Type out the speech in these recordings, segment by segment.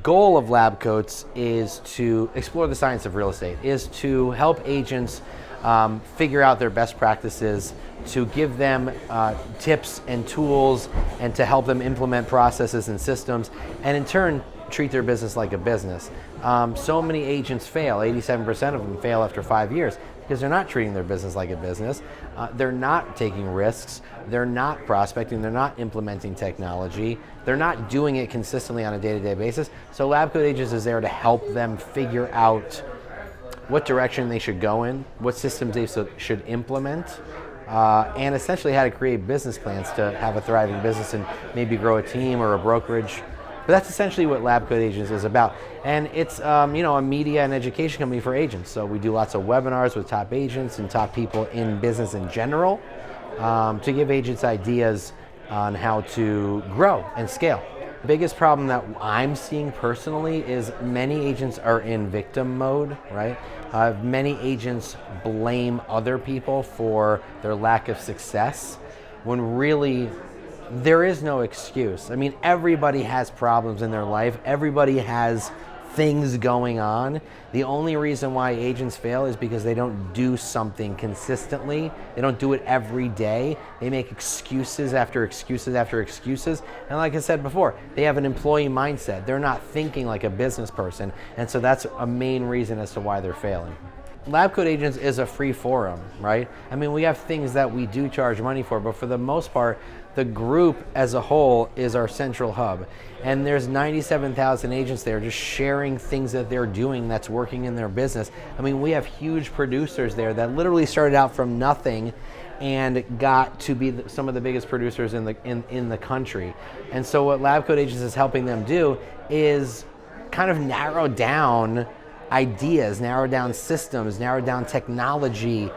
goal of lab coats is to explore the science of real estate, is to help agents figure out their best practices, to give them tips and tools, and to help them implement processes and systems, and in turn treat their business like a business. So many agents fail. 87% of them fail after 5 years because they're not treating their business like a business. They're not taking risks. They're not prospecting. They're not implementing technology. They're not doing it consistently on a day-to-day basis. So Lab Coat Agents is there to help them figure out what direction they should go in, what systems they should implement, and essentially how to create business plans to have a thriving business and maybe grow a team or a brokerage. But that's essentially what Lab Coat Agents is about. And it's a media and education company for agents. So we do lots of webinars with top agents and top people in business in general to give agents ideas on how to grow and scale. The biggest problem that I'm seeing personally is many agents are in victim mode, right? Many agents blame other people for their lack of success when really there is no excuse. I mean, everybody has problems in their life. Everybody has things going on. The only reason why agents fail is because they don't do something consistently. They don't do it every day. They make excuses after excuses after excuses. And like I said before, they have an employee mindset. They're not thinking like a business person. And so that's a main reason as to why they're failing. Lab Coat Agents is a free forum, right? I mean, we have things that we do charge money for, but for the most part, the group as a whole is our central hub. And there's 97,000 agents there just sharing things that they're doing that's working in their business. I mean, we have huge producers there that literally started out from nothing and got to be some of the biggest producers in the country. And so what Lab Coat Agents is helping them do is kind of narrow down ideas, narrow down systems, narrow down technology,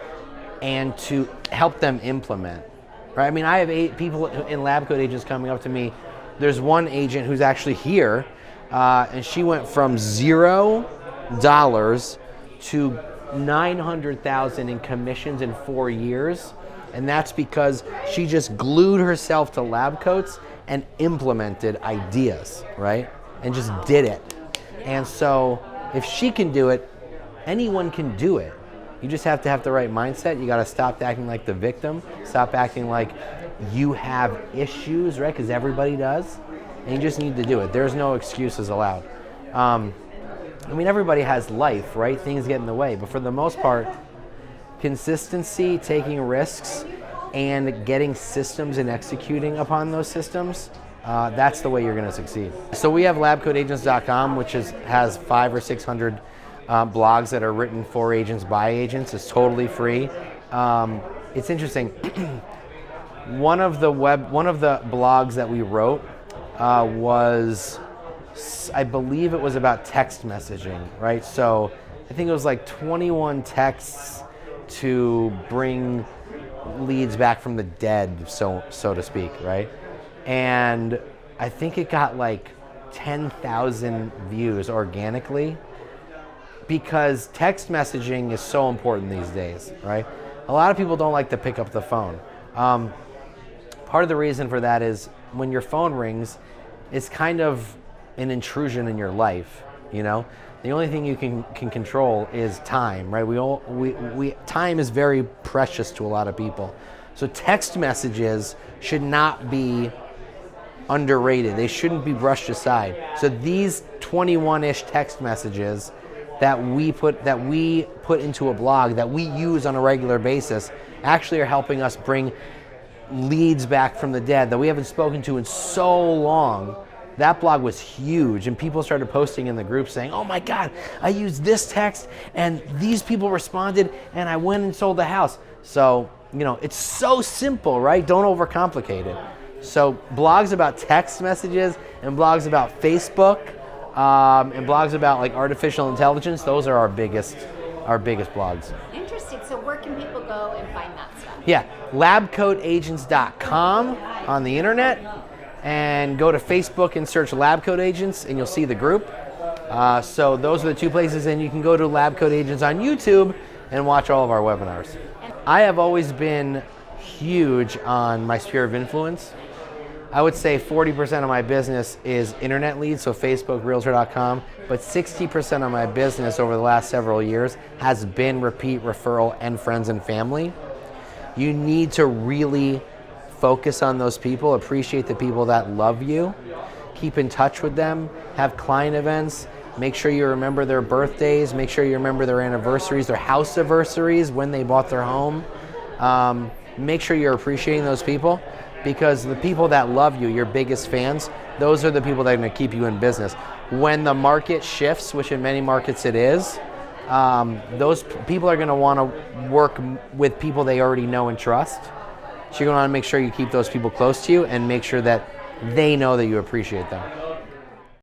and to help them implement. Right? I mean, I have 8 people in Lab Coat Agents coming up to me. There's one agent who's actually here, and she went from $0 to $900,000 in commissions in 4 years, and that's because she just glued herself to lab coats and implemented ideas, right? And just did it. And so if she can do it, anyone can do it. You just have to have the right mindset. You got to stop acting like the victim. Stop acting like you have issues, right? Because everybody does. And you just need to do it. There's no excuses allowed. I mean, everybody has life, right? Things get in the way. But for the most part, consistency, taking risks, and getting systems and executing upon those systems, that's the way you're going to succeed. So we have labcoatagents.com, which has 500 or 600 blogs that are written for agents by agents. It's totally free. It's interesting. One of the blogs that we wrote was, I believe it was about text messaging, right? So I think it was like 21 texts to bring leads back from the dead, so to speak, right? And I think it got like 10,000 views organically, because text messaging is so important these days, right? A lot of people don't like to pick up the phone. Part of the reason for that is when your phone rings, it's kind of an intrusion in your life, you know? The only thing you can control is time, right? Time is very precious to a lot of people. So text messages should not be underrated. They shouldn't be brushed aside. So these 21-ish text messages that we put into a blog that we use on a regular basis actually are helping us bring leads back from the dead that we haven't spoken to in so long. That blog was huge, and people started posting in the group saying, oh my God, I used this text and these people responded and I went and sold the house. So, you know, it's so simple, right? Don't overcomplicate it. So blogs about text messages and blogs about Facebook and blogs about like artificial intelligence, those are our biggest blogs. Interesting. So where can people go and find that stuff? Yeah, labcoatagents.com on the internet, and go to Facebook and search Lab Coat Agents and you'll see the group. So those are the two places, and you can go to Lab Coat Agents on YouTube and watch all of our webinars. I have always been huge on my sphere of influence. I would say 40% of my business is internet leads, so Facebook, Realtor.com, but 60% of my business over the last several years has been repeat referral and friends and family. You need to really focus on those people, appreciate the people that love you, keep in touch with them, have client events, make sure you remember their birthdays, make sure you remember their anniversaries, their house anniversaries, when they bought their home. Make sure you're appreciating those people, because the people that love you, your biggest fans, those are the people that are going to keep you in business. When the market shifts, which in many markets it is, those people are going to want to work with people they already know and trust. So you're going to want to make sure you keep those people close to you and make sure that they know that you appreciate them.